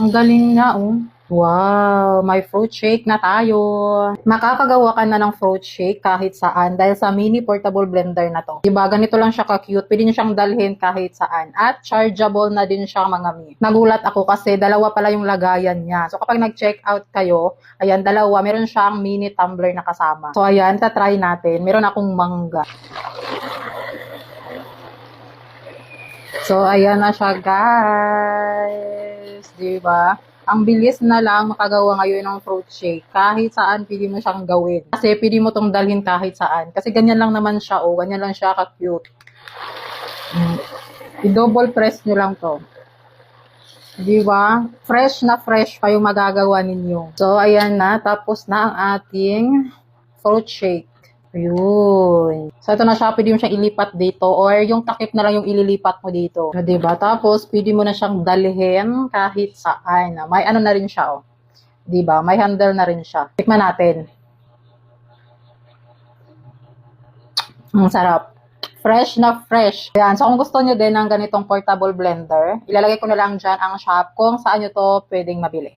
Ang galing nga, oh. Wow, may fruit shake na tayo. Makakagawa ka na ng fruit shake kahit saan dahil sa mini portable blender na to. Diba, ganito lang siya ka-cute. Pwede nyo siyang dalhin kahit saan. At chargeable na din siya mga mi. Nagulat ako kasi dalawa pala yung lagayan niya. So kapag nag-check out kayo, ayan, dalawa, meron siyang mini tumbler na kasama. So ayan, tatry natin. Meron akong mangga. So, ayan na siya, guys. Di ba? Ang bilis na lang makagawa ngayon ng fruit shake. Kahit saan pwede mo siyang gawin. Kasi pwede mo tong dalhin kahit saan. Kasi ganyan lang naman siya, oh. Ganyan lang siya ka-cute. I-double press nyo lang to. Di ba? Fresh na fresh pa yung magagawa ninyo. So, ayan na. Tapos na ang ating fruit shake. Ayun. So, ito na siya. Pwede mo siyang ilipat dito or yung takip na lang yung ililipat mo dito. O, diba? Tapos, pwede mo na siyang dalhin kahit saan. May ano na rin siya, oh. Diba? May handle na rin siya. Tikman natin. Ang sarap. Fresh na fresh. Ayan. So, kung gusto nyo din ng ganitong portable blender, ilalagay ko na lang dyan ang shop kung saan nyo to pwedeng mabili.